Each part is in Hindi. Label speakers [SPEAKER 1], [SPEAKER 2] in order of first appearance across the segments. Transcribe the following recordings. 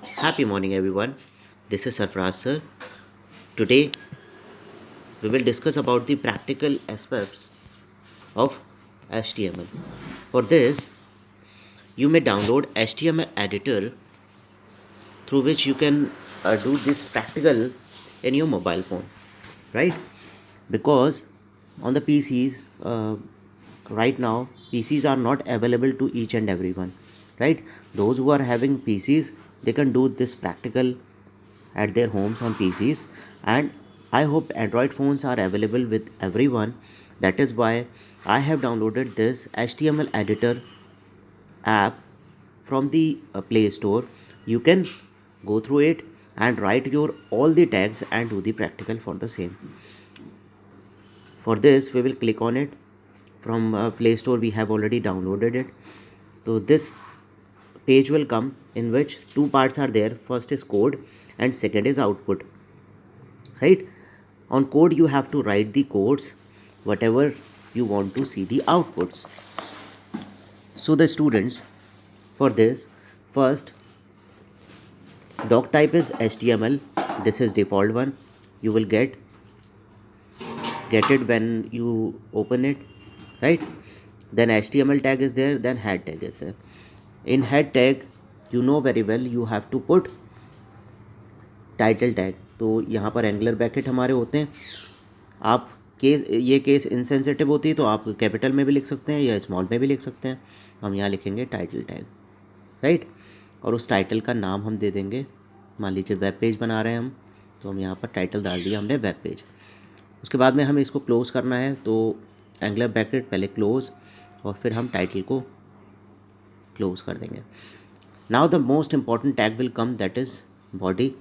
[SPEAKER 1] Happy morning, everyone. This is Sarfraz sir. Today, we will discuss about the practical aspects of HTML. For this, you may download HTML editor through which you can do this practical in your mobile phone, right? Because on the PCs, right now, PCs are not available to each and everyone, right? Those who are having PCs, they can do this practical at their homes on PCs, and I hope Android phones are available with everyone. That is why I have downloaded this HTML editor app from the Play Store. You can go through it and write your all the tags and do the practical for the same. For this, we will click on it from Play Store. We have already downloaded it. So this page will come in which two parts are there. First is code and second is output, right? On code you have to write the codes whatever you want to see the outputs. So the students, for this, first doc type is HTML. This is default one. You will get it when you open it, right? Then HTML tag is there, then head tag is there. In head tag, you know very well, you have to put title tag. तो यहाँ पर एंगुलर ब्रैकेट हमारे होते हैं. आप ये केस इनसेंसिटिव होती है तो आप कैपिटल में भी लिख सकते हैं या स्मॉल में भी लिख सकते हैं. हम यहाँ लिखेंगे टाइटल टैग, राइट. और उस टाइटल का नाम हम दे देंगे. मान लीजिए वेब पेज बना रहे हैं हम, तो हम यहाँ पर टाइटल डाल दिया हमने वेब पेज. उसके बाद में हमें इसको क्लोज़ करना है, तो एंगुलर ब्रैकेट पहले क्लोज़ और फिर हम टाइटल को क्लोज़ कर देंगे. Now the most important tag will come, that is body,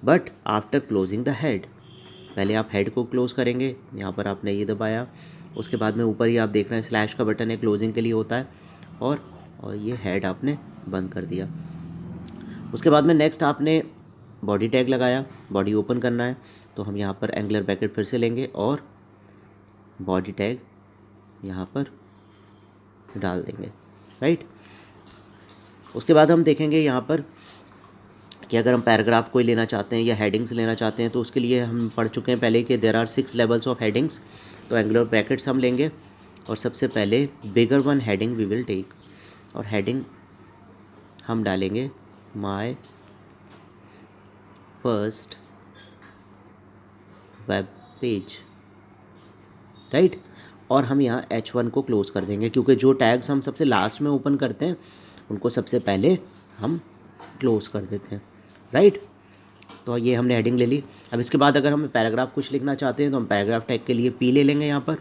[SPEAKER 1] but after closing the head. पहले आप हेड को क्लोज़ करेंगे. यहाँ पर आपने ये दबाया, उसके बाद में ऊपर ही आप देख रहे हैं स्लैश का बटन है, क्लोजिंग के लिए होता है. और ये हेड आपने बंद कर दिया. उसके बाद में नेक्स्ट आपने बॉडी टैग लगाया, बॉडी ओपन करना है, तो हम यहाँ पर एंगुलर ब्रैकेट फिर से लेंगे और बॉडी टैग यहाँ पर डाल देंगे, राइट. उसके बाद हम देखेंगे यहाँ पर कि अगर हम पैराग्राफ कोई लेना चाहते हैं या हेडिंग्स लेना चाहते हैं, तो उसके लिए हम पढ़ चुके हैं पहले कि there are 6 levels of headings. तो एंगुलर ब्रैकेट्स हम लेंगे और सबसे पहले bigger one heading we will take, और हेडिंग हम डालेंगे my first web page, right. और हम यहाँ H1 को क्लोज़ कर देंगे, क्योंकि जो टैग्स हम सबसे लास्ट में ओपन करते हैं उनको सबसे पहले हम क्लोज़ कर देते हैं, राइट. तो ये हमने हेडिंग ले ली. अब इसके बाद अगर हम पैराग्राफ कुछ लिखना चाहते हैं तो हम पैराग्राफ टैग के लिए पी ले लेंगे यहाँ पर,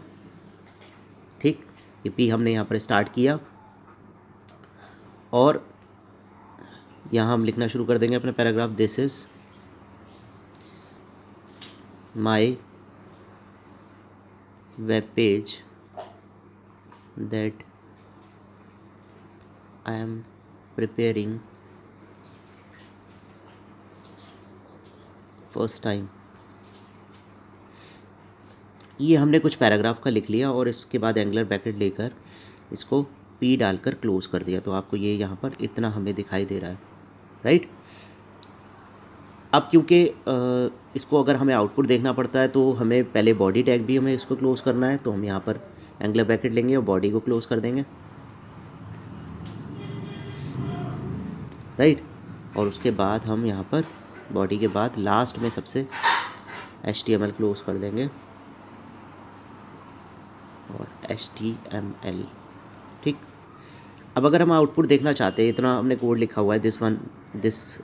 [SPEAKER 1] ठीक. ये पी हमने यहाँ पर स्टार्ट किया और यहाँ हम लिखना शुरू कर देंगे अपने paragraph. This is my web page that I am preparing first time. ये हमने कुछ पैराग्राफ का लिख लिया और इसके बाद एंगुलर ब्रैकेट लेकर इसको पी डालकर क्लोज़ कर दिया. तो आपको ये यहाँ पर इतना हमें दिखाई दे रहा है, राइट. अब क्योंकि इसको अगर हमें आउटपुट देखना पड़ता है तो हमें पहले बॉडी टैग भी हमें इसको क्लोज़ करना है. तो हम यहाँ पर एंगुलर ब्रैकेट लेंगे और बॉडी को क्लोज़ कर देंगे, राइट. और उसके बाद हम यहाँ पर बॉडी के बाद लास्ट में सबसे HTML क्लोज़ कर देंगे और HTML, ठीक. अब अगर हम आउटपुट देखना चाहते हैं, इतना हमने कोड लिखा हुआ है, this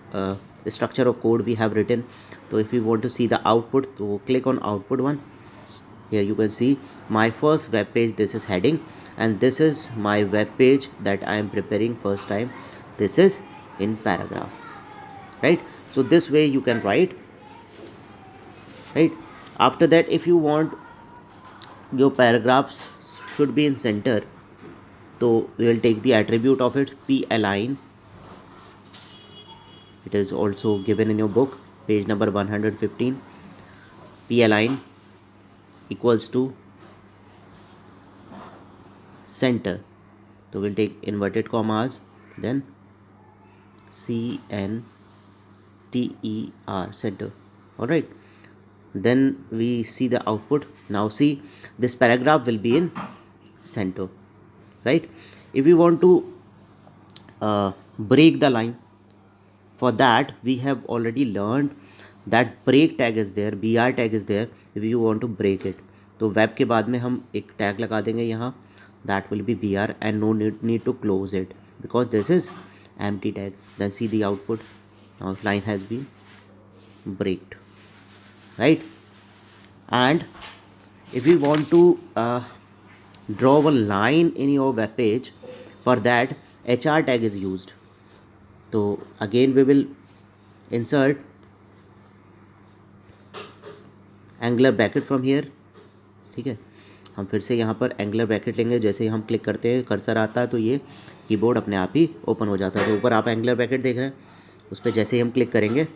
[SPEAKER 1] structure of code we have written. So if you want to see the output, so click on output one. Here you can see my first web page, this is heading, and this is my web page that I am preparing first time. This is in paragraph, right. So this way you can write, right. After that, if you want your paragraphs should be in center, so we will take the attribute of it, p align. It is also given in your book, page number 115. p align equals to center. So we'll take inverted commas, then CN center. All right, then we see the output. Now see, this paragraph will be in center, right? If we want to break the line, for that we have already learned that break tag is there, br tag is there if you want to break it. तो web के बाद में हम एक tag लगा देंगे यहाँ, that will be br and no need to close it because this is empty tag. Then see the output. Now line has been breaked, right? And if we want to draw a line in your web page, for that hr tag is used. So again we will insert angular bracket from here, ठीक है। हम फिर से यहाँ पर एंगुलर ब्रैकेट लेंगे, जैसे ही हम क्लिक करते हैं कर्सर आता है तो ये कीबोर्ड अपने आप ही ओपन हो जाता है। तो ऊपर आप एंगुलर ब्रैकेट देख रहे हैं, उस पर जैसे ही हम क्लिक करेंगे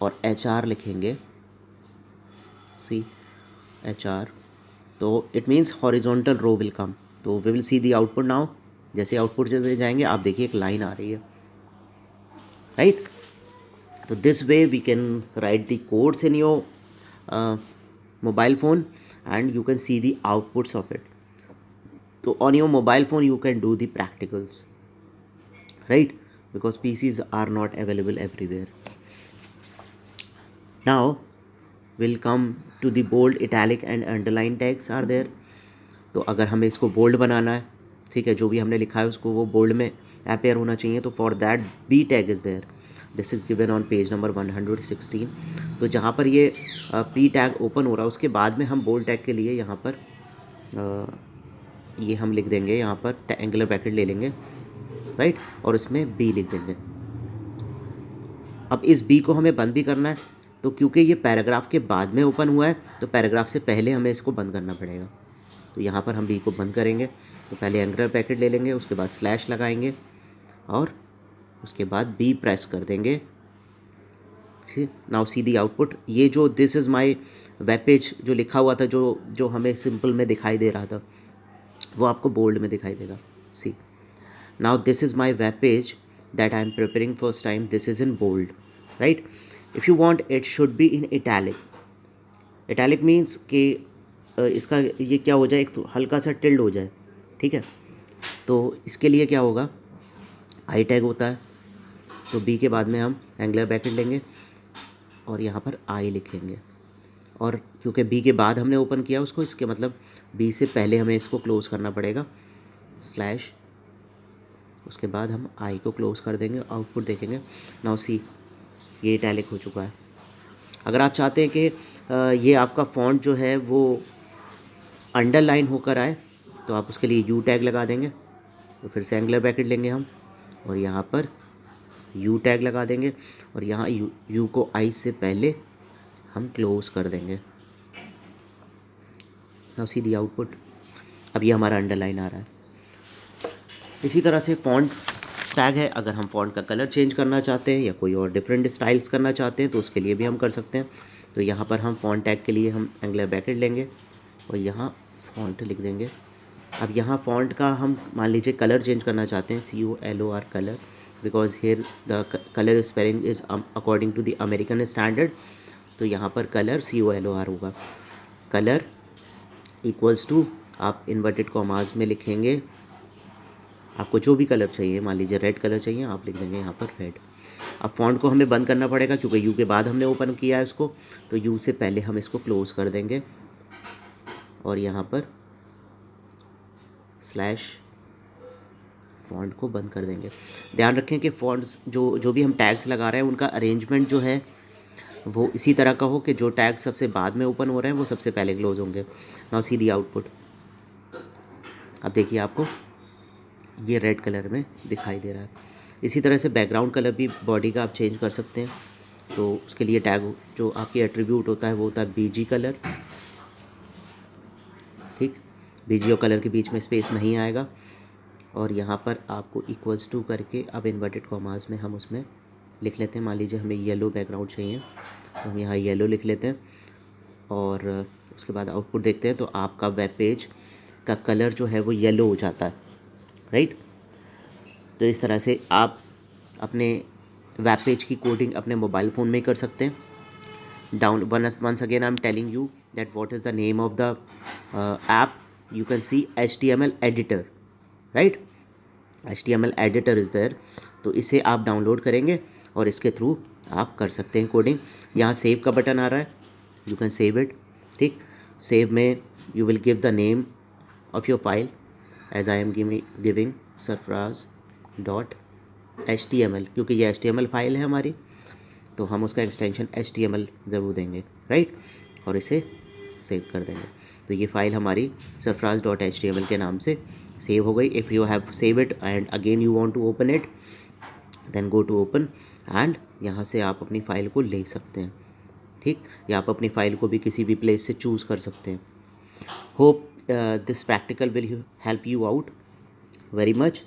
[SPEAKER 1] और HR लिखेंगे, सी HR, तो it means horizontal row will come. तो we will see the output now. जैसे आउटपुट जब जाएंगे आप देखिए एक लाइन आ रही है, राइट। तो this way we can write the codes in your mobile phone and you can see the outputs of it. So on your mobile phone you can do the practicals, right, because PCs are not available everywhere. Now we'll come to the bold, italic and underline tags are there. तो अगर हमें इसको बोल्ड बनाना है, ठीक है, जो भी हमने लिखा है उसको वो बोल्ड में अपेयर होना चाहिए, तो for that B tag is there. This is given on page number 116। तो जहाँ पर ये पी टैग ओपन हो रहा है उसके बाद में हम बोल्ड टैग के लिए यहाँ पर ये हम लिख देंगे, यहाँ पर एंगुलर ब्रैकेट ले लेंगे, राइट, और इसमें बी लिख देंगे। अब इस बी को हमें बंद भी करना है, तो क्योंकि ये पैराग्राफ के बाद में ओपन हुआ है तो पैराग्राफ से पहले हमें इसको बंद करना पड़ेगा। तो यहाँ पर हम बी को बंद करेंगे, तो पहले एंगुलर ब्रैकेट ले लेंगे, उसके बाद स्लैश लगाएंगे और उसके बाद बी प्रेस कर देंगे। Now see the output. ये जो this is my web page जो लिखा हुआ था, जो हमें सिंपल में दिखाई दे रहा था, वो आपको बोल्ड में दिखाई देगा। See now this is my web page that I am preparing first time, this is in bold, right. If you want it should be in italic. Italic means कि इसका ये क्या हो जाए, एक तो हल्का सा टिल्ड हो जाए, ठीक है। तो इसके लिए क्या होगा, आई टैग होता है, तो बी के बाद में हम एंगुलर ब्रैकेट लेंगे और यहाँ पर आई लिखेंगे, और क्योंकि बी के बाद हमने ओपन किया उसको, इसके मतलब बी से पहले हमें इसको क्लोज़ करना पड़ेगा, स्लैश, उसके बाद हम आई को क्लोज़ कर देंगे। आउटपुट देखेंगे। नाउ सी, ये इटैलिक हो चुका है। अगर आप चाहते हैं कि ये आपका फॉन्ट जो है वो अंडरलाइन होकर आए, तो आप उसके लिए यू टैग लगा देंगे। तो फिर से एंगुलर ब्रैकेट लेंगे हम और यहाँ पर यू टैग लगा देंगे और यहाँ यू को आई से पहले हम क्लोज कर देंगे। Now see the output. अब ये हमारा अंडरलाइन आ रहा है। इसी तरह से फॉन्ट टैग है, अगर हम फॉन्ट का कलर चेंज करना चाहते हैं या कोई और डिफरेंट स्टाइल्स करना चाहते हैं तो उसके लिए भी हम कर सकते हैं। तो यहाँ पर हम फॉन्ट टैग के लिए हम एंगुलर ब्रैकेट लेंगे और यहाँ फॉन्ट लिख देंगे। अब यहाँ फॉन्ट का हम मान लीजिए कलर चेंज करना चाहते हैं, COLOR color, because here the color spelling is according to the American standard. तो यहाँ पर कलर COLOR होगा। कलर इक्वल्स टू, आप इन्वर्टेड कॉमास में लिखेंगे, आपको जो भी कलर चाहिए, मान लीजिए रेड कलर चाहिए, आप लिख देंगे यहाँ पर रेड। अब फॉन्ट को हमें बंद करना पड़ेगा क्योंकि यू के बाद हमने ओपन किया है इसको, तो यू से पहले हम इसको क्लोज कर देंगे और यहाँ पर स्लैश फॉन्ट को बंद कर देंगे। ध्यान रखें कि फॉन्ट्स जो भी हम टैग्स लगा रहे हैं उनका अरेंजमेंट जो है वो इसी तरह का हो कि जो टैग सबसे बाद में ओपन हो रहे हैं वो सबसे पहले क्लोज होंगे। Now see the output. अब देखिए आपको ये रेड कलर में दिखाई दे रहा है। इसी तरह से बैकग्राउंड कलर भी बॉडी का आप चेंज कर सकते हैं। तो उसके लिए टैग जो आपकी एट्रीब्यूट होता है वो होता है BG कलर, ठीक। BG और कलर के बीच में स्पेस नहीं आएगा और यहाँ पर आपको इक्वल्स टू करके अब इन्वर्टेड कॉमास में हम उसमें लिख लेते हैं। मान लीजिए हमें येलो बैकग्राउंड चाहिए तो हम यहाँ येलो लिख लेते हैं और उसके बाद आउटपुट देखते हैं तो आपका वेब पेज का कलर जो है वो येलो हो जाता है, राइट। तो इस तरह से आप अपने वेब पेज की कोडिंग अपने मोबाइल फ़ोन में ही कर सकते हैं। Down once again I am telling you that what is the name of the app, you can see HTML editor, right, HTML editor is there. तो इसे आप डाउनलोड करेंगे और इसके थ्रू आप कर सकते हैं कोडिंग। यहाँ सेव का बटन आ रहा है, यू कैन सेव इट, ठीक। सेव में you will give the name of your file as I am giving surfraz.html, क्योंकि ये HTML फाइल है हमारी, तो हम उसका एक्सटेंशन HTML ज़रूर देंगे, राइट, और इसे सेव कर देंगे। तो ये फाइल हमारी surfraz.html के नाम से सेव हो गई। If you have save it and again you want to open it, then go to open and यहाँ से आप अपनी फ़ाइल को ले सकते हैं, ठीक, या आप अपनी फ़ाइल को भी किसी भी प्लेस से चूज़ कर सकते हैं। Hope this practical will help you out very much.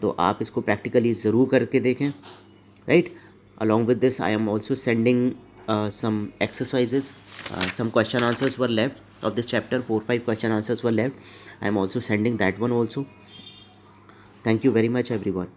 [SPEAKER 1] तो आप इसको प्रैक्टिकली ज़रूर करके देखें, right. Along with this I am also sending some exercises, some question answers were left of this chapter, 4-5 question answers were left. I am also sending that one also. Thank you very much everyone.